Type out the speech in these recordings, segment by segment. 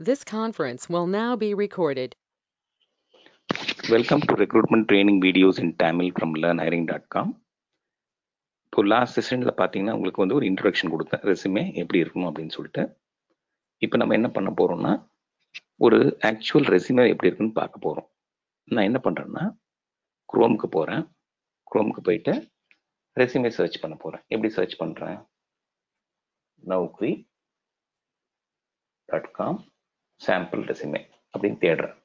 This conference will now be recorded. Welcome to recruitment training videos in Tamil from learnhiring.com. இப்போ last செஷனில் பார்த்தீங்கன்னா உங்களுக்கு வந்து ஒரு இன்ட்ரடக்ஷன் கொடுத்தேன், ரெசுமே எப்படி இருக்கணும் அப்படின்னு சொல்லிட்டு. இப்போ நம்ம என்ன பண்ண போகிறோம்னா, ஒரு ஆக்சுவல் ரெசுமே எப்படி இருக்குன்னு பார்க்க போகிறோம். நான் என்ன பண்ணுறேன்னா, குரோமுக்கு போகிறேன். குரோமுக்கு போயிட்டு ரெசுமே சர்ச் பண்ண போகிறேன். எப்படி சர்ச் பண்ணுறேன்? naukri.com சாம்பிள் ரெசுமே அப்படின்னு தேடுறேன்.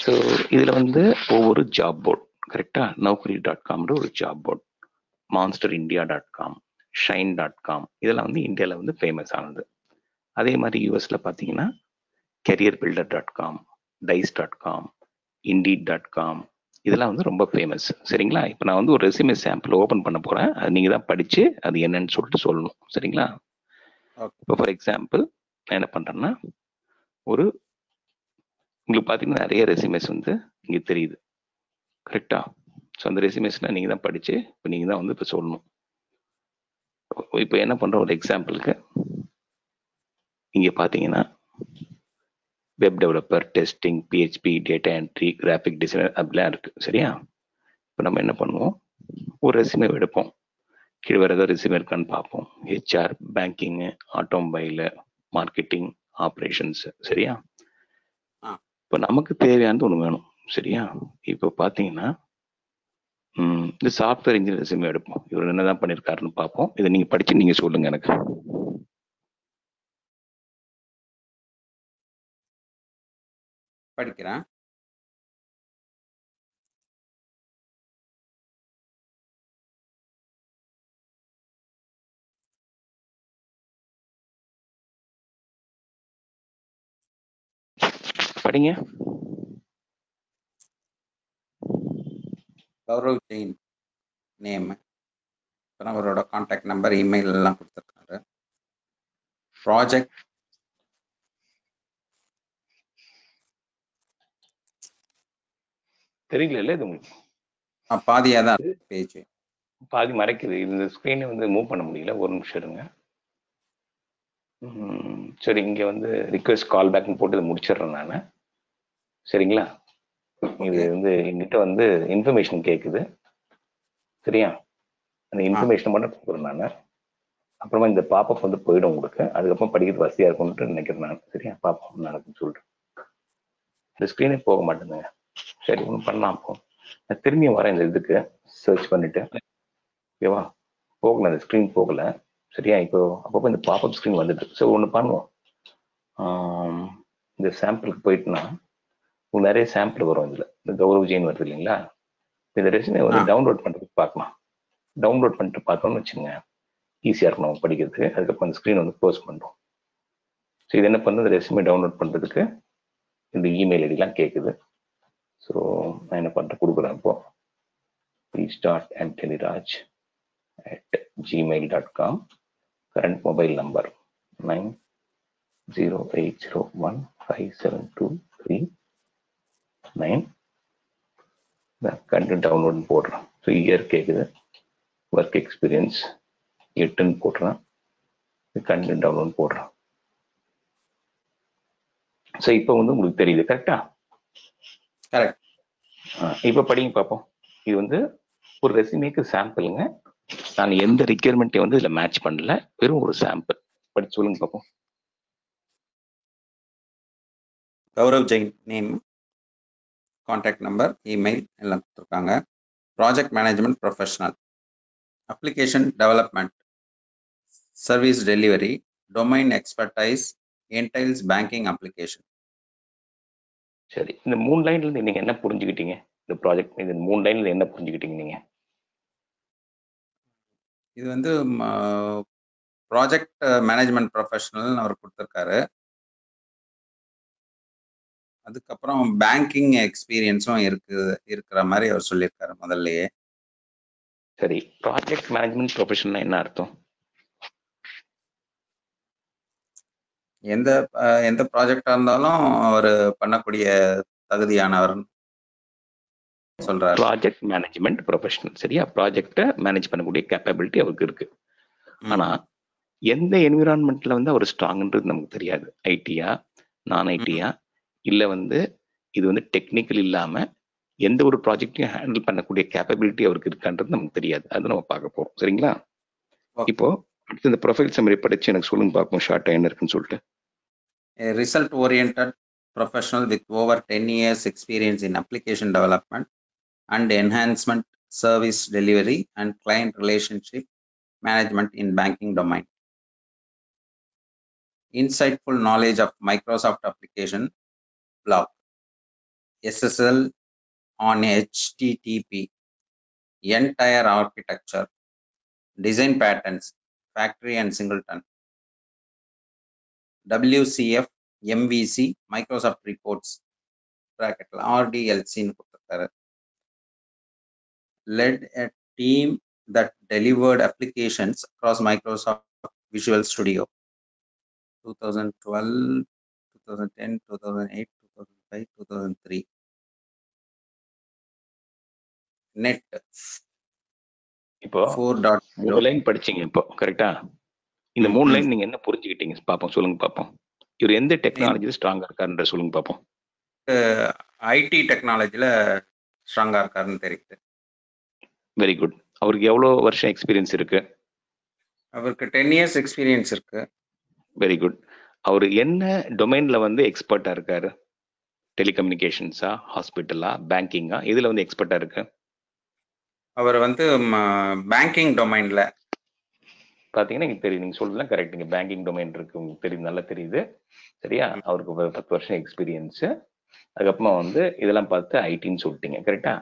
ஸோ இதில் வந்து ஒவ்வொரு ஜாப் போர்ட், கரெக்டாக naukri.com ஒரு ஜாப் போர்ட், monsterindia.com, shine.com இதெல்லாம் வந்து இந்தியாவில் வந்து ஃபேமஸ் ஆனது. அதே மாதிரி யூஎஸ்ல பார்த்தீங்கன்னா careerbuilder.com, dice.com, indeed.com இதெல்லாம் வந்து ரொம்ப ஃபேமஸ். சரிங்களா? இப்போ நான் வந்து ஒரு ரெசுமே சாம்பிள் ஓப்பன் பண்ண போகிறேன். அது நீங்கள் தான் படித்து அது என்னன்னு சொல்லிட்டு சொல்லணும். சரிங்களா? இப்போ ஃபார் எக்ஸாம்பிள் நான் என்ன பண்ணுறேன்னா, ஒரு உங்களுக்கு பார்த்தீங்கன்னா நிறைய ரெசுமேஸ் வந்து இங்கே தெரியுது, கரெக்டா? ஸோ அந்த ரெசுமேஸ்லாம் நீங்கள் தான் படித்து இப்போ நீங்கள் தான் வந்து இப்போ சொல்லணும். இப்போ என்ன பண்ணுறோம், ஒரு எக்ஸாம்பிளுக்கு இங்கே பார்த்தீங்கன்னா web developer, testing, PHP, data entry, graphic designer அப்படிலாம் இருக்குது. சரியா? இப்போ நம்ம என்ன பண்ணுவோம், ஒரு ரெசுமே எடுப்போம். கீழே வேறு ஏதாவது ரெசுமே இருக்கான்னு பார்ப்போம். HR, banking, automobile, marketing, operations. சரியா? இப்போ நமக்கு தேவையானது ஒன்று வேணும். சரியா? இப்போ பார்த்தீங்கன்னா இந்த சாஃப்ட்வேர் இன்ஜினியர் ரெசுமே எடுப்போம். இவர் என்னதான் பண்ணியிருக்காருன்னு பார்ப்போம். இதை நீங்கள் படித்து நீங்கள் சொல்லுங்க எனக்கு. படிக்கிறேன். படிங்க. கௌரவ் ஜெயின் நேம், அவரோட கான்டாக்ட் நம்பர், இமெயில் எல்லாம் கொடுத்துருக்காரு. ப்ராஜெக்ட் தெரியல இது உங்களுக்கு? பாதியாக தான் பேஜ் பாதி மறைக்குது. இந்த ஸ்க்ரீனை வந்து மூவ் பண்ண முடியல. ஒரு நிமிஷம் இருங்க. சரி, இங்கே வந்து ரிக்வெஸ்ட் கால் பேக்னு போட்டு இதை முடிச்சிடுறேன் நான். சரிங்களா? இது வந்து என்கிட்ட வந்து இன்ஃபர்மேஷன் கேட்குது. சரியா? அந்த இன்ஃபர்மேஷன் மட்டும் கொடுக்குறேன் நான். அப்புறமா இந்த பாப்பப் வந்து போயிடும் உங்களுக்கு. அதுக்கப்புறம் படிக்கிறது வசதியாக இருக்கும்னு நினைக்கிறேன் நான். சரியா? பாப்பப் நடக்குன்னு சொல்லிட்டு இந்த ஸ்க்ரீனே போக மாட்டேங்குங்க. சரி, ஒன்றும் பண்ணலாம். அப்போ நான் திரும்பியும் வரேன் இந்த இதுக்கு சர்ச் பண்ணிட்டு. ஓகேவா? போகல, அந்த ஸ்க்ரீன் போகல. சரியா? இப்போ அப்பப்போ இந்த பாப்அப் ஸ்க்ரீன் வந்துட்டு. ஸோ ஒன்று பண்ணுவோம், இந்த சாம்பிளுக்கு போயிட்டுனா உங்களுக்கு நிறைய சாம்பிள் வரும். இதில் இந்த கௌரவ் ஜெயின் வருது இல்லைங்களா? இந்த ரெசுமே வந்து டவுன்லோட் பண்ணுறதுக்கு பார்க்கலாம். டவுன்லோட் பண்ணிட்டு பார்த்தோம்னு வச்சுங்க, ஈஸியாக இருக்கும் நம்ம படிக்கிறதுக்கு. அதுக்கப்புறம் அந்த ஸ்க்ரீன் வந்து க்ளோஸ் பண்ணுறோம். ஸோ இது என்ன பண்ணுறது, ரெசுமே டவுன்லோட் பண்ணுறதுக்கு இந்த இமெயில் ஐடிலாம் கேட்குது. ஸோ நான் என்ன பண்ணுறேன், கொடுக்குறேன். இப்போ restart@gmail.com, current mobile number 9080157239. Content download போடுறேன். ஸோ இயர் கேட்குது, ஒர்க் எக்ஸ்பீரியன்ஸ் 8ன்னு போடுறேன். கண்டென்ட் டவுன்லோட் போடுறேன். ஸோ இப்போ வந்து உங்களுக்கு தெரியுது, கரெக்டா? கரெக்ட். இப்போ படிங்க பார்ப்போம். இது வந்து ஒரு ரெசுமேக்கு சாம்பிளுங்க. நான் எந்த ரிக்யர்மெண்ட்டையும் வந்து இதில் மேட்ச் பண்ணல, வெறும் ஒரு சாம்பிள். படிச்சு சொல்லுங்க பார்ப்போம். Gaurav Jain name, contact number, email எல்லாம் கொடுத்துருக்காங்க. Project management professional, application development, service delivery, domain expertise, entails banking application. சரி, இந்த 3 லைன்ல இருந்து நீங்க என்ன புரிஞ்சுக்கிட்டீங்க? இந்த ப்ராஜெக்ட் இந்த 3 லைன்ல என்ன புரிஞ்சுக்கிட்டீங்க நீங்க? இது வந்து ப்ராஜெக்ட் மேனேஜ்மெண்ட் ப்ரொஃபஷனல் அவர் கொடுத்துருக்காரு. அதுக்கப்புறம் பேங்கிங் எக்ஸ்பீரியன்ஸும் இருக்கிற மாதிரி அவர் சொல்லியிருக்காரு முதல்லயே. சரி, ப்ராஜெக்ட் மேனேஜ்மெண்ட் ப்ரொஃபஷனல் என்ன அர்த்தம்? எந்த ப்ராஜெக்டா இருந்தாலும் அவர் பண்ணக்கூடிய தகுதியானவர் சொல்றாரு. Project management professional. சரியா? ப்ராஜெக்டை மேனேஜ் பண்ணக்கூடிய கேப்பபிலிட்டி அவருக்கு இருக்கு. ஆனா எந்த என்விரான்மெண்ட்ல வந்து அவர் ஸ்ட்ராங்ன்றது நமக்கு தெரியாது. ஐடியா, நான் ஐடியா, இல்லை வந்து இது வந்து டெக்னிக்கல் இல்லாம எந்த ஒரு ப்ராஜெக்டையும் ஹேண்டில் பண்ணக்கூடிய கேப்பபிலிட்டி அவருக்கு இருக்கான்றது நமக்கு தெரியாது. அது நம்ம பார்க்க போறோம். சரிங்களா? இப்போ அடுத்து இந்த ப்ரொஃபைல் சம்மரி படிச்சு எனக்கு சொல்லுங்க பார்ப்போம், ஷார்ட்டா என்ன இருக்குன்னு சொல்லிட்டு. Result oriented professional with over 10 years experience in application development and enhancement, service delivery and client relationship management in banking domain. Insightful knowledge of Microsoft application block, SSL on HTTP, entire architecture, design patterns, factory and singleton, WCF, MVC, Microsoft reports, bracket RDLC ன்னு கொடுத்திருக்காரு. Led a team that delivered applications across Microsoft Visual Studio 2012, 2010, 2008, 2005, 2003. Net இப்போ 4.0. 3 line படிச்சீங்க இப்போ, கரெக்டா? இந்த 3 line நீங்க என்ன புரிஞ்சுக்கிட்டீங்க பாப்போம், சொல்லுங்க பாப்போம். இவர் எந்த டெக்னாலஜில ஸ்ட்ராங்கா இருக்காருன்ற சொல்லுங்க பாப்போம். ஐடி டெக்னாலஜில ஸ்ட்ராங்கா இருக்காருன்னு தெரியுது. Very good. அவருக்கு எவ்வளவு வருஷம் எக்ஸ்பீரியன்ஸ் இருக்கு? அவருக்கு 10 இயர்ஸ் எக்ஸ்பீரியன்ஸ் இருக்கு. Very good. அவர் என்ன டொமைன்ல வந்து எக்ஸ்பர்ட்டா இருக்காரு? டெலிகம்யூனிகேஷன்ஸா, ஹாஸ்பிட்டலா, பேங்கிங்கா, இதுல வந்து எக்ஸ்பர்ட்டா இருக்கு? அவர் வந்து பேங்கிங் டொமைன்ல பாத்தீங்கன்னா எனக்கு தெரியும், நீங்க சொல்றதுலாம் கரெக்ட். நீங்க பேங்கிங் டொமைன் இருக்கு, உங்களுக்கு தெரியும், நல்லா தெரியுது. சரியா? அவருக்கு 10 வருஷம் எக்ஸ்பீரியன்ஸ். அதுக்கப்புறமா வந்து இதெல்லாம் பார்த்து ஐடின்னு சொல்லிட்டீங்க, கரெக்டா?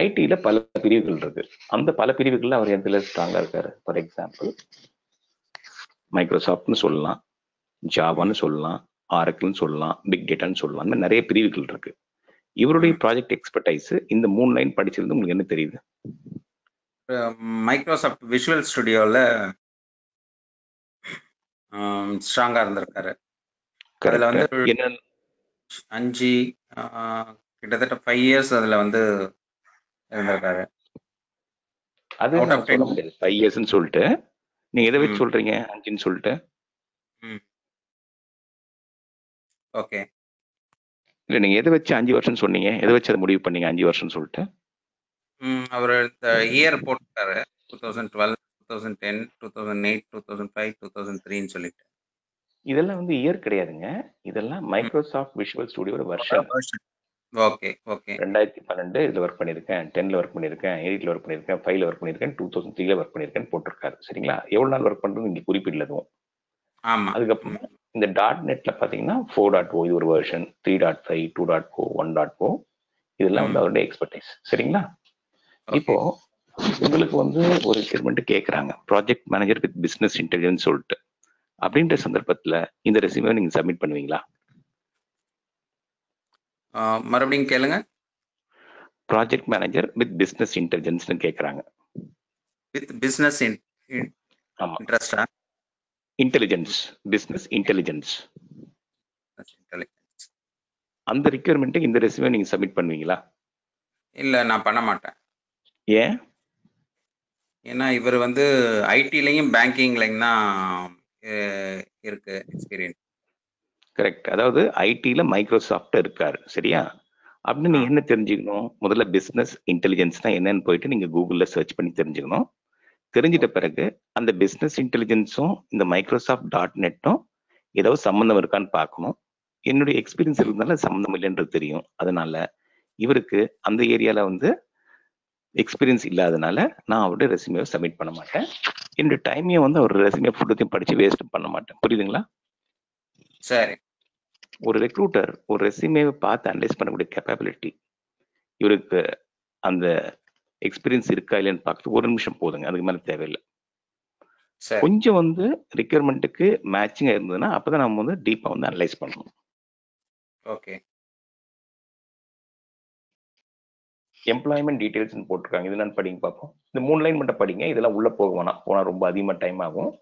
ஐடியில பல பிரிவுகள் இருக்கு. அந்த பல பிரிவுகள்ல அவர் எதுல ஸ்ட்ராங்கா இருக்காரு? ஃபார் எக்ஸாம்பிள் மைக்ரோசாஃப்ட்னு சொல்லலாம், ஜாவான்னு சொல்லலாம், ஆரக்கிள்னு சொல்லலாம், பிக் டேட்டான்னு சொல்லலாம். இந்த மாதிரி நிறைய பிரிவுகள் இருக்கு. இவருடைய ப்ராஜெக்ட் எக்ஸ்பர்டைஸ் இந்த 3 லைன் படிச்சிருந்து உங்களுக்கு என்ன தெரியுது? மைக்ரோசாஃப்ட் விஷுவல் ஸ்டுடியோல ஸ்ட்ராங்கா இருந்திருக்காரு. அதுல வந்து 5 கிட்டத்தட்ட 5 இயர்ஸ் அதுல வந்து இருந்திருக்காரு. அது நான் சொல்ல முடியாது 5 இயர்ஸ்னு சொல்லிட்டு. நீங்க எதை வச்சு சொல்றீங்க 5ன்னு சொல்லிட்டு? ஓகே. இல்ல நீங்க எதை வச்சு 5 வருஷம் சொன்னீங்க? எதை வச்சு அதை முடிவு பண்ணீங்க 5 வருஷம் சொல்லிட்டு? அவர் இயர் போட்டாரு 2012, 2010, 2008, 2005, 2003ன்னு சொல்லிட்டு. இதெல்லாம் வந்து இயர் கிடையாதுங்க. இதெல்லாம் மைக்ரோசாஃப்ட் விஷுவல் ஸ்டுடியோட வெர்ஷன். Okay okay. 2012 இதுல ஒர்க் பண்ணிருக்கேன், 10ல ஒர்க் பண்ணிருக்கேன், 8ல ஒர்க் பண்ணிருக்கேன், 5ல ஒர்க் பண்ணிருக்கேன், 2003ல ஒர்க் பண்ணிருக்கேன் போட்டிருக்காரு. சரிங்களா? எவ்வளவு நாள் ஒர்க் பண்றது இங்க குறிப்பிடல எதுவும். ஆமா. அதுக்கப்புறம் இந்த .NETல பாத்தீங்கன்னா 4.0 இது ஒரு வெர்ஷன், 3.5, 2.0, 1.0 இதெல்லாம் வந்து அவருடைய எக்ஸ்பர்டைஸ். சரிங்களா? இப்போ உங்களுக்கு வந்து ஒரு ரிக்வயர்மெண்ட் கேட்கறாங்க, project manager with business intelligence சொல்லிட்டு. அப்படின்ற சந்தர்ப்பத்துல இந்த ரெஸ்யூமே நீங்க சப்மிட் பண்ணுவீங்களா? மறுபடியும் கேளுங்க. ப்ராஜெக்ட் மேனேஜர் வித் பிசினஸ் இன்டெலிஜென்ஸ்னு கேட்கறாங்க. வித் பிசினஸ் இன்ட்ரெஸ்டா? Intelligence, business intelligence. அந்த ரிக்வயர்மெண்ட்டுக்கு இந்த ரெஸ்யூமே நீங்க சப்மிட் பண்ணுவீங்களா? இல்ல, நான் பண்ண மாட்டேன். ஏன்? ஏன்னா இவர் வந்து ஐடிலையும் பேங்கிங்லையும் தான் இருக்கு எக்ஸ்பீரியன்ஸ். கரெக்ட். அதாவது ஐடில மைக்ரோசாஃப்ட் இருக்காரு. சரியா? அப்படின்னு நீங்க என்ன தெரிஞ்சுக்கணும்? முதல்ல பிசினஸ் இன்டெலிஜென்ஸ்னா என்னன்னு போயிட்டு நீங்க கூகுள்ல சர்ச் பண்ணி தெரிஞ்சுக்கணும். தெரிஞ்சிட்ட பிறகு அந்த பிசினஸ் இன்டெலிஜென்ஸும் இந்த மைக்ரோசாஃப்ட் .NETம் ஏதாவது சம்பந்தம் இருக்கான்னு பார்க்கணும். என்னுடைய எக்ஸ்பீரியன்ஸ் இருந்தாலும் சம்பந்தம் இல்லைன்றது தெரியும். அதனால இவருக்கு அந்த ஏரியால வந்து எக்ஸ்பீரியன்ஸ் இல்லாதனால நான் அவருடைய ரெஸ்யூமே சப்மிட் பண்ண மாட்டேன். என்னுடைய டைமையும் வந்து அவர் ரெஸ்யூமே ஃபுல்லத்தையும் படிச்சு வேஸ்ட் பண்ண மாட்டேன். புரியுதுங்களா? சரி. ஒரு ரெக்ரூட்டர் ஒரு ரெஸ்யூமேவை பார்த்து அனலைஸ் பண்ணக்கூடிய கேப்பபிலிட்டி, இவருக்கு அந்த எக்ஸ்பீரியன்ஸ் இருக்கா இல்லைன்னு பார்த்து ஒரு நிமிஷம் போதுங்க, அதுக்கு மேல தேவையில்லை. கொஞ்சம் வந்து ரிக்வயர்மெண்ட்டுக்கு மேட்சிங்கா இருந்ததுன்னா அப்பதான் நம்ம வந்து டீப்பா வந்து அனலைஸ் பண்ணணும். ஓகே. எம்ப்ளாய்மெண்ட் டீடைல்ஸ் போட்டிருக்காங்க, இது என்னன்னு படிங்க பார்ப்போம். இந்த 3 லைன் மட்டும் படிங்க, இதெல்லாம் உள்ள போக வேணாம், போனா ரொம்ப அதிகமா டைம் ஆகும்.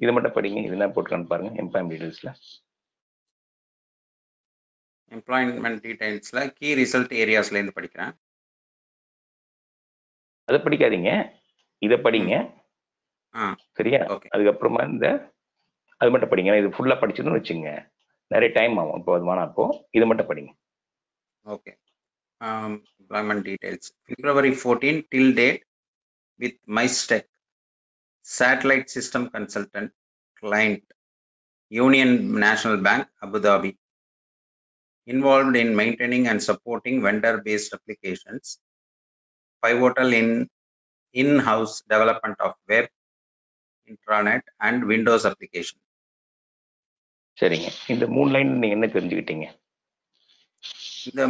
இதை மட்டும் படிங்க. இது என்ன போட்டிருக்கான்னு பாருங்க. எம்ப்ளாய்மெண்ட் டீடைல்ஸ்ல எம்ப்ளாய்மெண்ட் டீடைல்ஸ்ல கீ ரிசல்ட் ஏரியாஸ்ல இருந்து படிக்கிறேன். அதை படிக்காதீங்க, இதை படிங்க. சரியா? ஓகே அதுக்கப்புறமா அது மட்டும் படிங்க. இது ஃபுல்லா படிச்சிடணும்னு வச்சுங்க, நிறைய டைம் ஆகும். இப்போ அது வேணாம். அப்போ இதை மட்டும் படிங்க. Okay employment details. February 14 till date with MyStech, satellite system consultant, client Union National Bank, Abu Dhabi. Involved in maintaining and supporting vendor-based applications, pivotal in in-house development of web, intranet, and Windows application. சரிங்க. இந்த 3 line நீங்க என்ன தெரிஞ்சுக்கிட்டீங்க? இந்த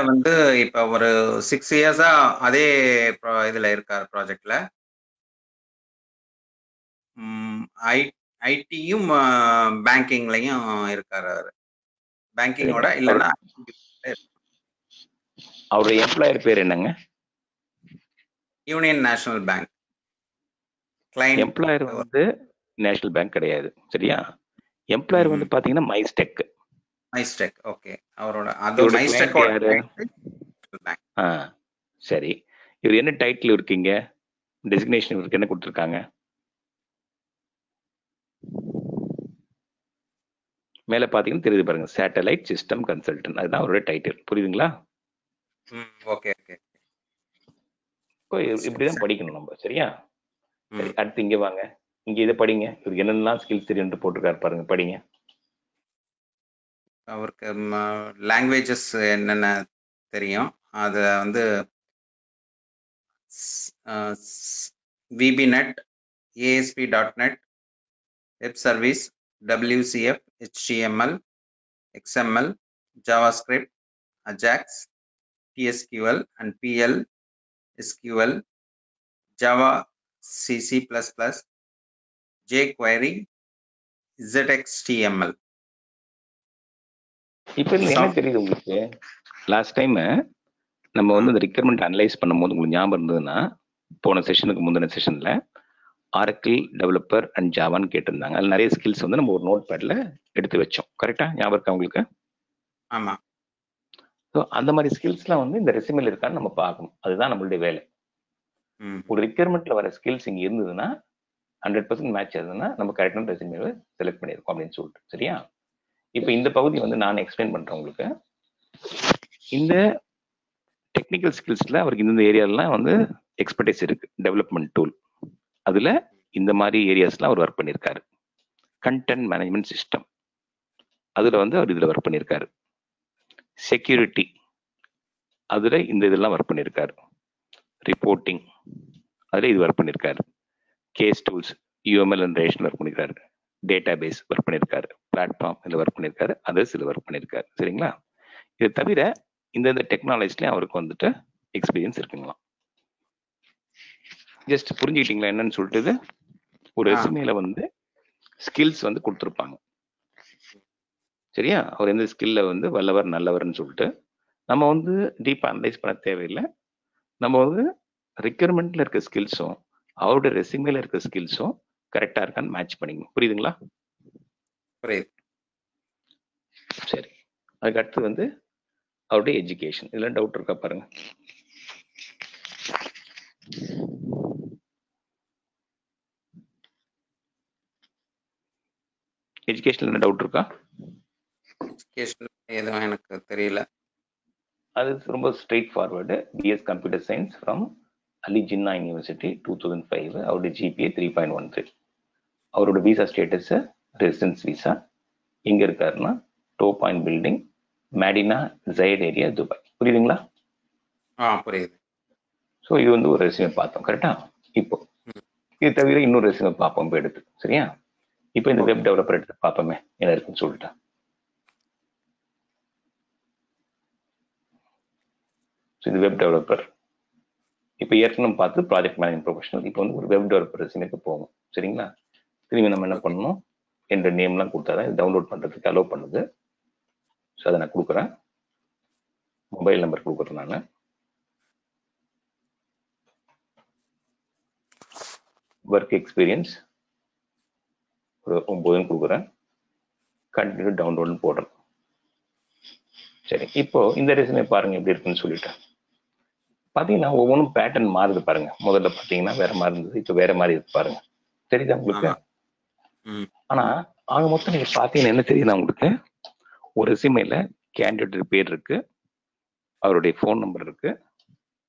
வந்து இப்ப ஒரு 6 இயர்ஸா அதே இதுல இருக்காரு ப்ராஜெக்ட்ல. ஐடியும் பேங்கிங்லயும் இருக்காரு. பேங்கிங்கோட இல்லைன்னா அவருடைய எம்ப்ளாயர் பேர் என்னங்க? Union national bank. எம்ப்ளாயர் வந்து நேஷனல் பேங்க் கிடையாது. சரியா? எம்ப்ளாயர் வந்து பாத்தீங்கன்னா மைஸ்டெக். மைஸ்டெக். ஓகே. அவரோட அது மைஸ்டெக் சரி. இவர் என்ன டைட்டில் இருக்கீங்க? டெசிக்னேஷன் இவருக்கு என்ன கொடுத்துருக்காங்க? மேல பாத்தீங்கன்னா தெரியுது பாருங்க, சேட்டலைட் சிஸ்டம் கன்சல்டன்ட். அதுதான் அவரோட டைட்டில். புரியுதுங்களா? Okay okay. இப்படிதான் படிக்கணும் நம்ம. சரியா? சரி, அடுத்து இங்க வாங்க. இங்க இதை படிங்க. இவருக்கு என்னென்னலாம் ஸ்கில்ஸ் தெரியும் போட்டிருக்காரு பாருங்க, படிங்க. அவருக்கு லாங்குவேஜஸ் என்னென்ன தெரியும், அது வந்து VBNet, ASP.NET, web service, WCF, HTML, XML, JavaScript, Ajax, TSQL and PL SQL, Java, C++, jQuery, ZXTML. இப்ப என்ன தெரியுது உங்களுக்கு? லாஸ்ட் டைம் நம்ம வந்து இந்த ரிக்வயர்மெண்ட் அனலைஸ் பண்ணும்போது உங்களுக்கு ஞாபகம் இருந்ததுன்னா, போன செஷனுக்கு முந்தின செஷன்ல ஆரக்கிள் டெவலப்பர் அண்ட் ஜாவான்னு கேட்டிருந்தாங்க. அதில் நிறைய ஸ்கில்ஸ் வந்து நம்ம ஒரு நோட் பேட்ல எடுத்து வச்சோம். கரெக்டா? ஞாபகம் இருக்கா உங்களுக்கு? ஆமா. ஸோ அந்த மாதிரி ஸ்கில்ஸ்லாம் வந்து இந்த ரெசியூமில் இருக்கான்னு நம்ம பார்க்கணும். அதுதான் நம்மளுடைய வேலை. ஒரு ரிக்வயர்மெண்ட்ல வர ஸ்கில்ஸ் இங்க இருந்ததுன்னா 100% மேட்ச் ஆகுதுன்னா நம்ம கரெக்டான ரெசியூமே செலக்ட் பண்ணியிருக்கோம் அப்படின்னு சொல்லிட்டு. சரியா? இப்போ இந்த பகுதி வந்து நான் எக்ஸ்பிளைன் பண்றேன் உங்களுக்கு. இந்த டெக்னிக்கல் ஸ்கில்ஸ்ல அவருக்கு இந்த ஏரியாலாம் வந்து எக்ஸ்பர்டைஸ் இருக்கு. டெவலப்மெண்ட் டூல், அதுல இந்த மாதிரி ஏரியாஸ்லாம் அவர் ஒர்க் பண்ணியிருக்காரு. கண்டென்ட் மேனேஜ்மெண்ட் சிஸ்டம், அதுல வந்து அவர் இதுல ஒர்க் பண்ணியிருக்காரு. செக்யூரிட்டி, அதுல இந்த இதெல்லாம் ஒர்க் பண்ணியிருக்காரு. ரிப்போர்ட்டிங், அதுல இது ஒர்க் பண்ணியிருக்காரு. Case tools, UML and ration work பண்ணியிருக்காரு. டேட்டா பேஸ் ஒர்க் பண்ணியிருக்காரு. பிளாட்ஃபார்ம் இதில் ஒர்க் பண்ணியிருக்காரு. அதர்ஸ் இதில் ஒர்க் பண்ணியிருக்காரு. சரிங்களா? இது தவிர இந்த டெக்னாலஜிலையும் அவருக்கு வந்துட்டு எக்ஸ்பீரியன்ஸ் இருக்குங்களா? ஜஸ்ட் புரிஞ்சுக்கிட்டீங்களா என்னன்னு சொல்லிட்டு? ஒரு ரெசுமேல வந்து ஸ்கில்ஸ் வந்து கொடுத்துருப்பாங்க. சரியா? அவர் எந்த ஸ்கில்ல வந்து வல்லவர் நல்லவர்னு சொல்லிட்டு நம்ம வந்து டீப் அனலைஸ் பண்ண தேவையில்லை. நம்ம வந்து ரிக்வயர்மெண்ட்ல இருக்க ஸ்கில்ஸும் அவருடைய ரெசுமேல இருக்க ஸ்கில்ஸும் கரெக்டா இருக்கான்னு மேட்ச் பண்ணிக்கணும். புரியுதுங்களா? புரியுது. சரி, அதுக்கு அடுத்து வந்து அவருடைய எஜுகேஷன். இதெல்லாம் டவுட் இருக்கா பாருங்க. எஜுகேஷன்ல என்ன டவுட் இருக்கா? எஜுகேஷன் எதுவும் எனக்கு தெரியல. அது ரொம்ப straight forward. BS computer science from Ali Jinnah university 2005. அவருடைய GPA 3.13. அவரோட விசா ஸ்டேட்டஸ் ரெசிடென்ஸ் விசா. எங்க இருக்காருன்னா டோ point building, Madina Zayed area, Dubai. புரியுதுங்களா? புரியுது. ஸோ இது வந்து ஒரு ரெசியூமே பார்த்தோம். கரெக்டா? இப்போ இது தவிர இன்னொரு ரெசியூமே பார்ப்போம் இப்போ எடுத்து. சரியா? இப்போ இந்த வெப் டெவலப்பர் எடுத்து பார்ப்போமே என்ன இருக்குன்னு சொல்லிட்டு. இது வெப் டெவலப்பர். இப்போ ஏற்கனவே பார்த்து ப்ராஜெக்ட் மேனேஜ்மெண்ட் ப்ரொஃபஷனல். இப்போ வந்து ஒரு வெப் டெவலப்பர் ரெசியூமேக்கு போகும். சரிங்களா? திரும்பி நம்ம என்ன பண்ணணும், என்ற நேம்லாம் கொடுத்தாதான் இது டவுன்லோட் பண்ணுறதுக்கு அலோவ் பண்ணுது. ஸோ அதை நான் கொடுக்குறேன். மொபைல் நம்பர் கொடுக்குறேன் நான். ஒர்க் எக்ஸ்பீரியன்ஸ் ஒரு 9 கொடுக்குறேன். கண்டினியூ டவுன்லோட்னு போடுறேன். சரி, இப்போ இந்த ரெசுமே பாருங்க எப்படி இருக்குன்னு சொல்லிட்டு. பார்த்தீங்கன்னா ஒவ்வொன்றும் பேட்டர்ன் மாறுது பாருங்க. முதல்ல பார்த்தீங்கன்னா வேற மாதிரி இருந்தது, இப்போ வேற மாதிரி இருக்கு பாருங்க. தெரியுதா உங்களுக்கு? ஆமா. ம். ஆனா ஆக மொத்தம் நீங்க பாத்தீங்கன்னா என்ன தெரியுதா உங்களுக்கு? ஒரு ரெஸ்யூமேல கேண்டிடேட் பேர் இருக்கு, அவருடைய ஃபோன் நம்பர் இருக்கு,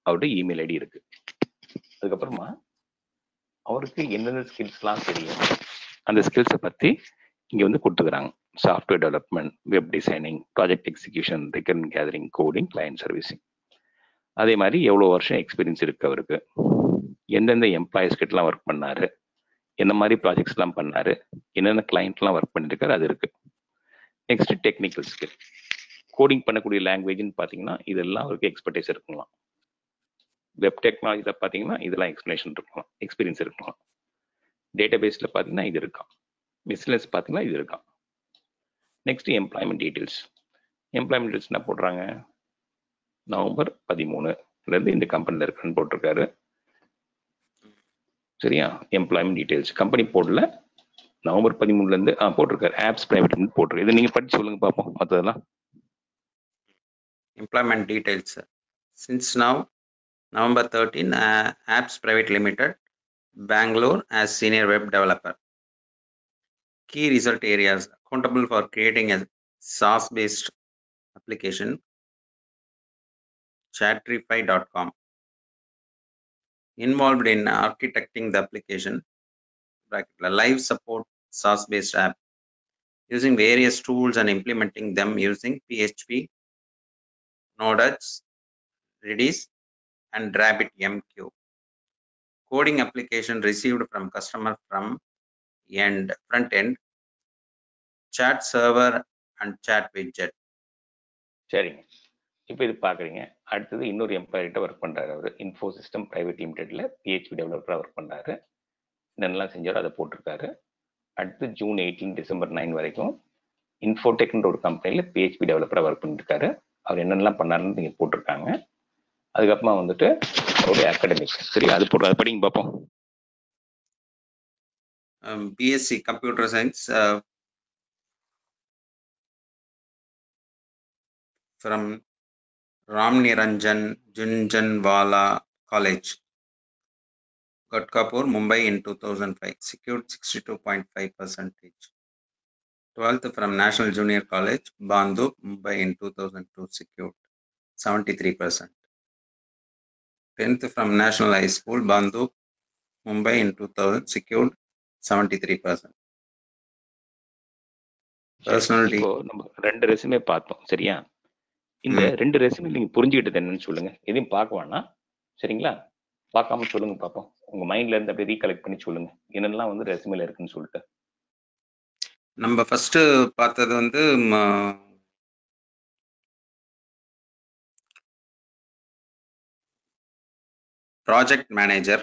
அவருடைய இமெயில் ஐடி இருக்கு. அதுக்கப்புறமா அவருக்கு எந்தெந்த ஸ்கில்ஸ்லாம் தெரியும் அந்த ஸ்கில்ஸை பத்தி இங்க வந்து கொடுத்துக்கிறாங்க. Software development, web designing, project execution, requirement gathering, coding, client servicing. அதே மாதிரி எவ்வளோ வருஷம் எக்ஸ்பீரியன்ஸ் இருக்கு அவருக்கு, எந்தெந்த எம்ப்ளாயிஸ் கிட்டலாம் ஒர்க் பண்ணாரு, என்ன மாதிரி ப்ராஜெக்ட்ஸ்லாம் பண்ணாரு, என்னென்ன கிளைண்ட்லாம் ஒர்க் பண்ணிருக்காரு, அது இருக்கு. நெக்ஸ்ட் டெக்னிக்கல் ஸ்கில், கோடிங் பண்ணக்கூடிய லாங்குவேஜ்னு பார்த்தீங்கன்னா இதெல்லாம் அவருக்கு எக்ஸ்பர்டைஸ் இருக்கலாம். வெப் டெக்னாலஜியில் பார்த்தீங்கன்னா இதெல்லாம் எக்ஸ்பிளேஷன் இருக்கலாம், எக்ஸ்பீரியன்ஸ் இருக்கலாம். டேட்டா பேஸில் பார்த்தீங்கன்னா இது இருக்கான். பிஸ்னஸ் பார்த்தீங்கன்னா இது இருக்கான். Next employment details. Employment details என்ன போடுறாங்க? நவம்பர் 13 இந்த கம்பெனியில் இருக்குன்னு போட்டிருக்காரு. சரியா? எம்ப்ளாய்மெண்ட் டீட்டெயில்ஸ் கம்பெனி போடல, நவம்பர் 13 போட்டிருக்காரு. ஆப்ஸ் பிரைவேட் லிமிடெட் போட்டிருக்கு. இதை நீங்க படிச்சு சொல்லுங்க பார்ப்போம் மற்றதெல்லாம். Employment details. Since now, November 13, Apps Private Limited, Bangalore as Senior Web Developer. Key result areas: accountable for creating a SaaS-based application, Chatrify.com. Involved in architecting the application, live support SaaS-based app, using various tools and implementing them using PHP, Node.js, Redis, and RabbitMQ. Coding application received from customer from front end, chat server and chat widget. சரிங்க, இப்போ இது பார்க்குறீங்க. அடுத்தது இன்னொரு எம்ப்ளாயிட்ட work பண்ணுறாரு. அவர் இன்ஃபோசிஸ்டம் private லிமிடெட்ல PHP டெவலப்பராக work பண்ணுறாரு. என்னென்னலாம் செஞ்சாரோ அதை போட்டிருக்காரு. அடுத்து ஜூன் 18 டிசம்பர் 9 வரைக்கும் இன்ஃபோடெக்ன்ற ஒரு கம்பெனியில் பிஹெச்பி டெவலப்பராக ஒர்க் பண்ணிருக்காரு. அவர் என்னென்னலாம் பண்ணாருன்னு நீங்கள் போட்டிருக்காங்க. அதுக்கப்புறமா வந்துட்டு அவருடைய அகாடமிக். சரி, அது போடுற அதை படிங்க பார்ப்போம். BSc Computer Science from Ramniranjan Junjanwala College, Ghatkapur, Mumbai in 2005, secured 62.5%. 12th from National Junior College, Bandhup, Mumbai in 2002, secured 73%. 10th from National High School, Bandhup, Mumbai in 2000, secured 73%. Personality. இப்போ நம்ம 2 ரெசுமே பார்த்தோம். சரியா? இந்த 2 ரெசுமே நீங்க புரிஞ்சுக்கிட்டது என்னன்னு சொல்லுங்க. எதையும் பார்க்க வேணாம், சரிங்களா? பார்க்காம சொல்லுங்க பார்ப்போம். உங்க மைண்ட்ல இருந்து அப்படியே ரீகலெக்ட் பண்ணி சொல்லுங்க என்னெல்லாம் வந்து ரெசுமேல இருக்குன்னு சொல்லிட்டு. நம்ம ஃபர்ஸ்ட் பார்த்தது வந்து ப்ராஜெக்ட் மேனேஜர்.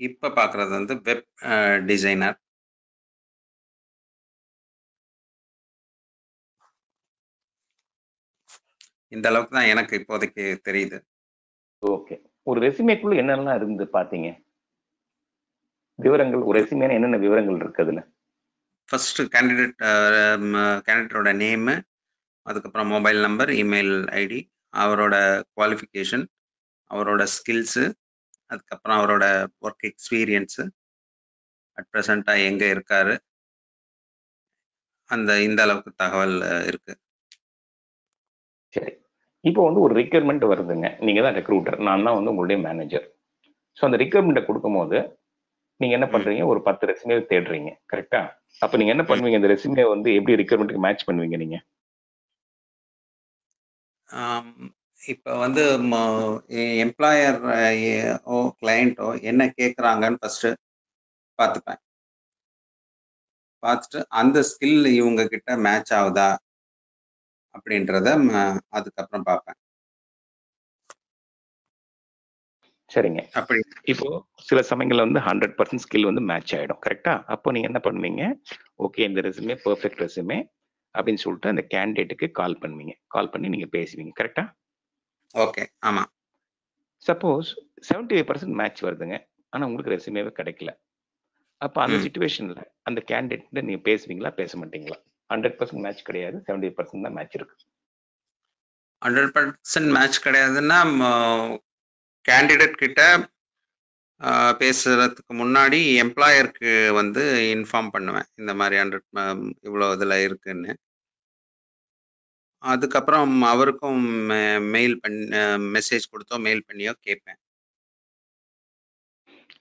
இப்ப பார்க்கறது வந்து வெப் டிசைனர். இந்த அளவுக்கு தான் எனக்கு இப்போதைக்கு தெரியுது. ஓகே, ஒரு ரெசுமேக்குள்ள என்னெல்லாம் இருந்து பாத்தீங்க விவரங்கள்? ஒரு ரெசுமேல என்னென்ன விவரங்கள் இருக்கு அதுல? ஃபர்ஸ்ட் கேண்டிடேட்டோட நேம், அதுக்கப்புறம் மொபைல் நம்பர், இமெயில் ஐடி, அவரோட குவாலிஃபிகேஷன், அவரோட ஸ்கில்ஸு, அதுக்கப்புறம் அவரோட ஒர்க் எக்ஸ்பீரியன்ஸு, அட் ப்ரெசண்டா எங்க இருக்காரு, இந்த அளவுக்கு தகவல் இருக்கு. சரி, இப்போ வந்து ஒரு ரெக்யர்மெண்ட் வருதுங்க. நீங்க தான் ரெக்ரூட்டர், நான் தான் வந்து உங்களுடைய மேனேஜர். ஸோ அந்த ரெக்யர்மெண்ட்டை கொடுக்கும் போது நீங்க என்ன பண்றீங்க? ஒரு 10 ரெசுமே தேடுறீங்க, கரெக்டா? அப்ப நீங்க என்ன பண்ணுவீங்க? இந்த ரெசுமே வந்து எப்படி ரெக்யர்மெண்ட்டுக்கு மேட்ச் பண்ணுவீங்க நீங்க? இப்போ வந்து எம்ப்ளாயர் கிளையண்ட்டோ என்ன கேட்குறாங்கன்னு ஃபர்ஸ்ட் பார்த்துப்பேன். பார்த்துட்டு அந்த ஸ்கில் இவங்க கிட்ட மேட்ச் ஆகுதா அப்படின்றத அதுக்கப்புறம் பார்ப்பேன். சரிங்க. அப்படி இப்போ சில சமயங்கள்ல வந்து 100% ஸ்கில் வந்து மேட்ச் ஆயிடும், கரெக்டா? அப்போ நீங்க என்ன பண்ணுவீங்க? ஓகே, இந்த ரெசுமே பெர்ஃபெக்ட் ரெசுமே அப்படின்னு சொல்லிட்டு அந்த கேண்டிடேட்டுக்கு கால் பண்ணுவீங்க. கால் பண்ணி நீங்க பேசுவீங்க, கரெக்டா? ஓகே, ஆமா. சப்போஸ் 75% மேட்ச் வருதுங்க, ஆனா உங்களுக்கு ரெசுமேவே கிடைக்கல. அப்ப அந்த சிச்சுவேஷன்ல அந்த கேண்டிடேட் நீங்க பேசுவீங்களா, பேச மாட்டீங்களா? 100% மேட்ச் கிடையாது, 70% தான் மேட்ச் இருக்கு. 100% மேட்ச் கிடையாதுன்னா கேண்டிடேட் கிட்ட பேசுறதுக்கு முன்னாடி எம்ப்ளாயருக்கு வந்து இன்ஃபார்ம் பண்ணுவேன், இந்த மாதிரி 100 இவ்வளோ இதில் இருக்குன்னு. அதுக்கப்புறம் அவருக்கும் மெயில் மெசேஜ் கொடுத்தோ மெயில் பண்ணியோ கேட்பேன்.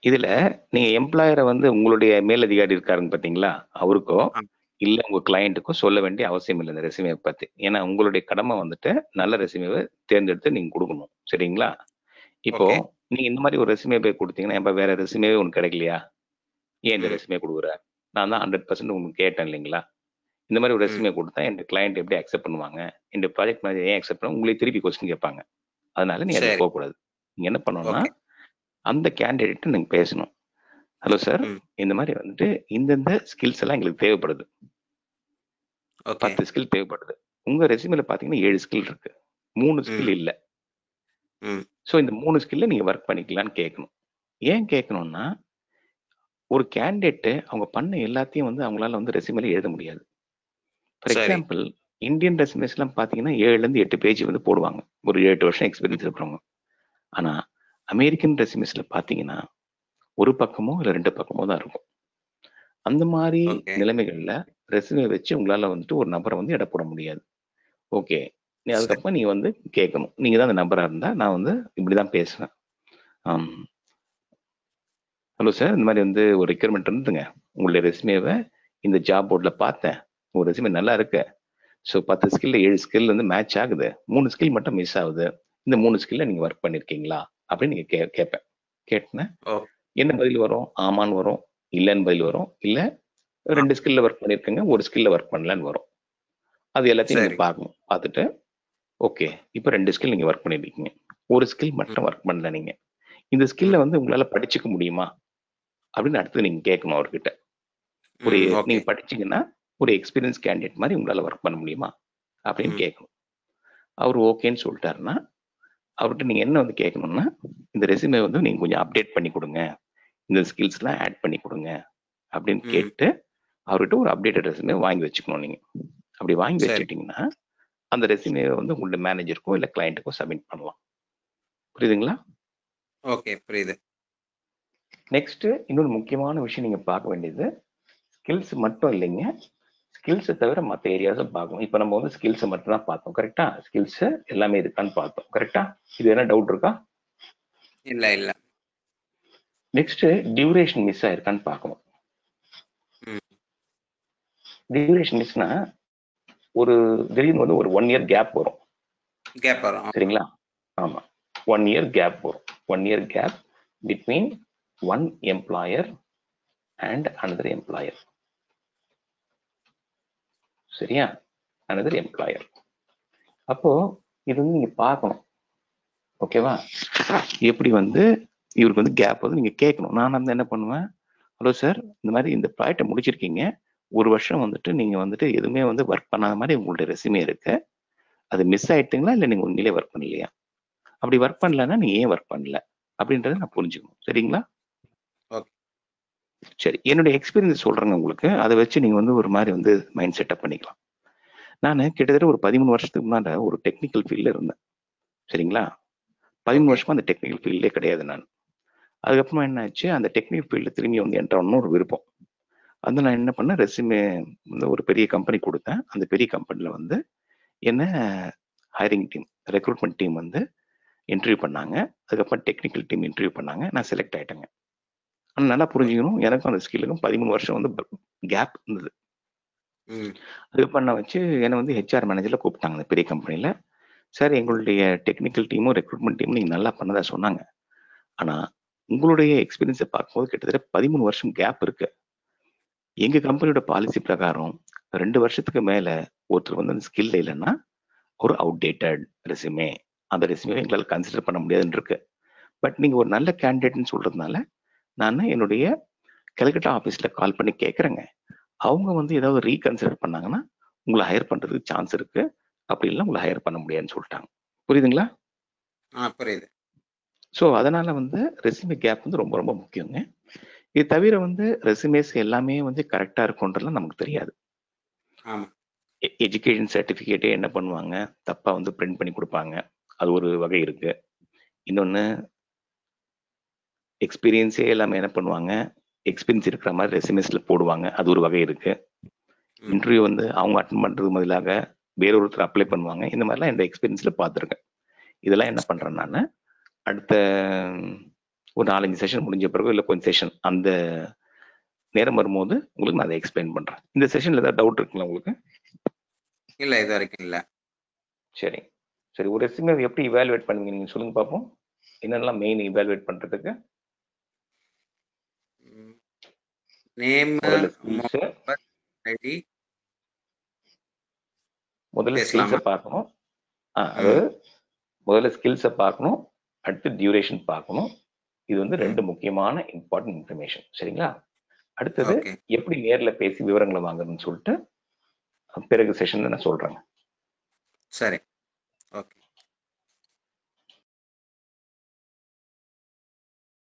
இதுல நீங்க எம்ப்ளாயரை வந்து உங்களுடைய மேலதிகாரி இருக்காருங்க பாத்தீங்களா, அவருக்கோ இல்ல உங்க கிளையண்ட்டுக்கோ சொல்ல வேண்டிய அவசியம் இல்லை இந்த ரெசுமே பத்தி. ஏன்னா உங்களுடைய கடமை வந்துட்டு நல்ல ரெசுமேவை தேர்ந்தெடுத்து நீங்க கொடுக்கணும். சரிங்களா? இப்போ ஓகே. நீங்க இந்த மாதிரி ஒரு ரெசுமே போய் கொடுத்தீங்கன்னா, இப்ப வேற ரெசுமேவே உனக்கு கிடைக்கலையா, ஏன் இந்த ம். ரெசுமே கொடுக்குற, நான் தான் 100% உங்களுக்கு கேட்டேன் இல்லைங்களா, இந்த மாதிரி ஒரு ம். ரெசுமே கொடுத்தா என் கிளையண்ட் எப்படி அக்செப்ட் பண்ணுவாங்க, இந்த ப்ராஜெக்ட் மேனேஜர் ஏன் அக்செப்ட் பண்ணுவாங்க, உங்களை திருப்பி கொஸ்டின் கேட்பாங்க. அதனால நீங்க அதுல சரி. போகக்கூடாது. நீங்க என்ன பண்ணணும்னா, ஓகே. அந்த கேண்டிடேட் நீங்க பேசணும். ஹலோ சார், ம். இந்த மாதிரி வந்துட்டு இந்தந்த ஸ்கில்ஸ் எல்லாம் எங்களுக்கு தேவைப்படுது, ஓகே. 10 ஸ்கில் தேவைப்படுது. உங்க ரெசுமேல பாத்தீங்கன்னா 7 ஸ்கில் இருக்கு, 3 ஸ்கில் ம். இல்ல. ம். ஸோ இந்த 3 ஸ்கில்ல நீங்க ஒர்க் பண்ணிக்கலாம்னு கேட்கணும். ஏன் கேட்கணும்னா, ஒரு கேண்டிடேட் அவங்க பண்ண எல்லாத்தையும் வந்து அவங்களால வந்து ரெசுமேல எழுத முடியாது. ஃபார் சரி. எக்ஸாம்பிள், இந்தியன் ரெசுமேஸ் எல்லாம் பாத்தீங்கன்னா 7ல இருந்து 8 பேஜ் வந்து போடுவாங்க, ஒரு 8 வருஷம் எக்ஸ்பீரியன்ஸ் இருக்கிறவங்க. ஆனா அமெரிக்கன் ரெசுமேஸ்ல பாத்தீங்கன்னா ஒரு பக்கமோ இல்ல 2 பக்கமோ தான் இருக்கும். அந்த மாதிரி ஓகே. நிலைமைகள்ல ரெசுமே வச்சு உங்களால வந்துட்டு ஒரு நபரை வந்து எடை போட முடியாது. ஓகே, நீ சரி. அதுக்கப்புறம் நீ வந்து கேட்கணும், நீங்க தான் அந்த நபரா இருந்தா நான் வந்து இப்படிதான் பேசுவேன். ஹலோ சார், இந்த மாதிரி வந்து ஒரு ரெக்யர்மெண்ட் இருந்துங்க, உங்களுடைய ரெசுமேவை இந்த ஜாப் போர்ட்ல பார்த்தேன், உங்க ரெசுமே நல்லா இருக்கு. ஸோ 10 ஸ்கில்ல 7 ஸ்கில் வந்து மேட்ச் ஆகுது, 3 ஸ்கில் மட்டும் மிஸ் ஆகுது. இந்த 3 ஸ்கில்ல நீங்க ஒர்க் பண்ணிருக்கீங்களா அப்படின்னு நீங்க கேட்பேன். கேட்டேன்னா ஓ. என்ன பதில் வரும்? ஆமான்னு வரும், இல்லைன்னு பதில் வரும், இல்ல ஆ. 2 ஸ்கில்ல ஒர்க் பண்ணிருக்கீங்க, ஒரு ஸ்கில்ல ஒர்க் பண்ணலன்னு வரும். அது எல்லாத்தையும் நீங்க சரி. பார்க்கணும். பார்த்துட்டு ஓகே, இப்போ 2 ஸ்கில் நீங்க ஒர்க் பண்ணிருக்கீங்க, ஒரு ஸ்கில் ம். மட்டும் ஒர்க் பண்ணல, நீங்க இந்த ஸ்கில்ல ம். வந்து உங்களால படிச்சுக்க முடியுமா அப்படின்னு அடுத்து நீங்க கேட்கணும் அவர்கிட்ட. ஒரு ம். ஓகே. நீங்க படிச்சீங்கன்னா ஒரு எக்ஸ்பீரியன்ஸ் கேண்டிடேட் மாதிரி உங்களால ஒர்க் பண்ண முடியுமா அப்படின்னு ம். கேட்கணும். அவர் ஓகேன்னு சொல்லிட்டாருன்னா அவர்கிட்ட நீங்க என்ன வந்து கேட்கணும்னா, இந்த ரெசுமே வந்து நீங்க கொஞ்சம் அப்டேட் பண்ணி கொடுங்க, இந்த ஸ்கில்ஸ் எல்லாம் ஆட் பண்ணி கொடுங்க அப்படின்னு ம். கேட்டு அவர்கிட்ட ஒரு அப்டேட்டட் ரெசுமே வாங்கி வச்சுக்கணும். நீங்க அப்படி வாங்கி சரி. வச்சுட்டீங்கன்னா அந்த ரெசுமே வந்து உங்களுடைய மேனேஜருக்கோ இல்ல கிளையண்ட்டுக்கோ சப்மிட் பண்ணலாம். புரியுதுங்களா? ஓகே, புரியுது. நெக்ஸ்ட் இன்னொரு முக்கியமான விஷயம் நீங்க பார்க்க வேண்டியது, ஸ்கில்ஸ் மட்டும் இல்லைங்க, ஸ்கில்ஸை தவிர மற்ற ஏரியாஸும் பார்க்கணும். இப்போ நம்ம வந்து ஸ்கில்ஸை மட்டும் தான் பார்த்தோம், கரெக்டா? ஸ்கில்ஸ் எல்லாமே இருக்கான்னு பார்த்தோம், கரெக்டா? இது என்ன டவுட் இருக்கா? இல்ல இல்ல. நெக்ஸ்ட் டியூரேஷன் மிஸ் ஆயிருக்கான்னு பார்க்கணும். ம். டியூரேஷன் மிஸ்னா ஒரு திடீர்னு வந்து ஒரு 1 இயர் கேப் வரும். கேப் வரும். சரிங்களா? ஆமா, 1 இயர் கேப் வரும். 1 year gap between one employer and another employer. சரியா? another employer. அப்போ இது வந்து நீங்க பார்க்கணும். ஓகேவா? எப்படி வந்து இவருக்கு வந்து கேப் வந்து நீங்க கேட்கணும். நான் வந்து என்ன பண்ணுவேன், ஹலோ சார், இந்த மாதிரி இந்த ப்ராஜெக்டை முடிச்சிருக்கீங்க, ஒரு வருஷம் வந்துட்டு நீங்க வந்துட்டு எதுவுமே வந்து ஒர்க் பண்ணாத மாதிரி உங்களுடைய ரெசுமே இருக்கு, அது மிஸ் ஆயிட்டுங்களா இல்ல நீங்க உண்மையிலே ஒர்க் பண்ணலையா? அப்படி ஒர்க் பண்ணலன்னா நீங்க ஏன் ஒர்க் பண்ணல அப்படின்றத நான் புரிஞ்சுக்கணும். சரிங்களா? ஓகே. சரி, என்னுடைய எக்ஸ்பீரியன்ஸ் சொல்றேங்க உங்களுக்கு, அதை வச்சு நீங்க வந்து ஒரு மாதிரி வந்து மைண்ட் செட்டப் பண்ணிக்கலாம். நான் கிட்டத்தட்ட ஒரு 13 வருஷத்துக்கு முன்னாடி ஒரு டெக்னிக்கல் ஃபீல்ட்ல இருந்தேன். சரிங்களா? 13 ஓகே. வருஷமா அந்த டெக்னிக்கல் ஃபீல்டே கிடையாது நான். அதுக்கப்புறமா என்ன ஆச்சு, அந்த டெக்னிக்கல் ஃபீல்டு திரும்பி வந்து என்டர் ஆகணும்னு ஒரு விருப்பம். வந்து நான் என்ன பண்ணேன், ரெஸ்யூமே வந்து ஒரு பெரிய கம்பெனி கொடுத்தேன். அந்த பெரிய கம்பெனில வந்து என்ன ஹைரிங் டீம், ரெக்ரூட்மெண்ட் டீம் வந்து இன்டர்வியூ பண்ணாங்க. அதுக்கப்புறம் டெக்னிக்கல் டீம் இன்டர்வியூ பண்ணாங்க. நான் செலக்ட் ஆயிட்டேங்க. ஆனால் நல்லா புரிஞ்சுக்கணும், எனக்கும் அந்த ஸ்கில்லுக்கும் 13 வருஷம் வந்து கேப் இருந்தது. ம். அதுக்கப்புறம் நான் வச்சு என்னை வந்து ஹெச்ஆர் மேனேஜர்ல கூப்பிட்டாங்க அந்த பெரிய கம்பெனில. சார், எங்களுடைய டெக்னிக்கல் டீமும் ரெக்ரூட்மெண்ட் டீமும் நீங்க நல்லா பண்ணதா சொன்னாங்க. ஆனா உங்களுடைய எக்ஸ்பீரியன்ஸை பார்க்கும்போது கிட்டத்தட்ட 13 வருஷம் கேப் இருக்கு. எங்க கம்பெனியோட பாலிசி பிரகாரம் 2 வருஷத்துக்கு மேல ஒருத்தர் வந்து அந்த ஸ்கில் இல்லைன்னா ஒரு அவுடேட்டட் ரெசுமே, அந்த ரெசுமே எங்களால் கன்சிடர் பண்ண முடியாதுன்னு இருக்கு. பட் நீங்க ஒரு நல்ல கேண்டிடேட்னு சொல்றதுனால நான் என்னுடைய கல்கட்டா ஆஃபீஸ்ல கால் பண்ணி கேட்குறேங்க. அவங்க வந்து ஏதாவது ரீகன்சிடர் பண்ணாங்கன்னா உங்களை ஹையர் பண்றதுக்கு சான்ஸ் இருக்கு, அப்படி இல்லை உங்களை ஹையர் பண்ண முடியாதுன்னு சொல்லிட்டாங்க. புரியுதுங்களா? புரியுது. ஸோ அதனால வந்து ரெசுமே கேப் வந்து ரொம்ப ரொம்ப முக்கியங்க. இது தவிர வந்து ரெசுமேஸ் எல்லாமே வந்து கரெக்டா இருக்கும்ன்றதுலாம் நமக்கு தெரியாது. ஆமா. எஜுகேஷன் சர்டிஃபிகேட்டே என்ன பண்ணுவாங்க, தப்பா வந்து பிரிண்ட் பண்ணி கொடுப்பாங்க, அது ஒரு வகை இருக்கு. இன்னொன்னு எக்ஸ்பீரியன்ஸே எல்லாமே என்ன பண்ணுவாங்க, எக்ஸ்பீரியன்ஸ் இருக்கிற மாதிரி ரெசியூமேஸ்ல போடுவாங்க. அது ஒரு வகை இருக்கு. இன்டர்வியூ வந்து அவங்க அட்டன் பண்றதுக்கு பதிலாக வேற ஒருத்தர் அப்ளை பண்ணுவாங்க. இந்த மாதிரிலாம் என்னோட எக்ஸ்பீரியன்ஸ்ல பார்த்துருக்கேன். இதெல்லாம் என்ன பண்றேன் நான், அடுத்த ஒரு 4-5 செஷன் முடிஞ்ச பிறகு இல்லை கொஞ்சம் செஷன் அந்த நேரம் வரும்போது உங்களுக்கு நான் அதை எக்ஸ்பிளைன் பண்றேன். இந்த செஷன்ல ஏதாவது டவுட் இருக்குங்களா உங்களுக்கு? இல்ல, இது வரைக்கும் இல்ல. சரி சரி. ஒரு ரெஸ்யூமே எப்படி இவாலுவேட் பண்ணுவீங்க நீங்க சொல்லுங்க பார்ப்போம். என்னெல்லாம் மெயின் இவாலுவேட் பண்றதுக்கு? நேம், முதல்ல ஸ்கில்ஸ், ஐடி, முதல்ல பேசலாமா? ஸ்கில்ஸை பார்க்கணும். அதாவது முதல்ல ஸ்கில்ஸை பார்க்கணும், அடுத்து டியூரேஷன் பார்க்கணும். இது வந்து 2 முக்கியமான இம்பார்ட்டன்ட் இன்ஃபர்மேஷன். சரிங்களா? அடுத்தது ஓகே. எப்படி நேர்ல பேசி விவரங்களை வாங்குறதுன்னு சொல்லிட்டு பிறகு செஷன்ல நான் சொல்றேங்க. சரி, ஓகே.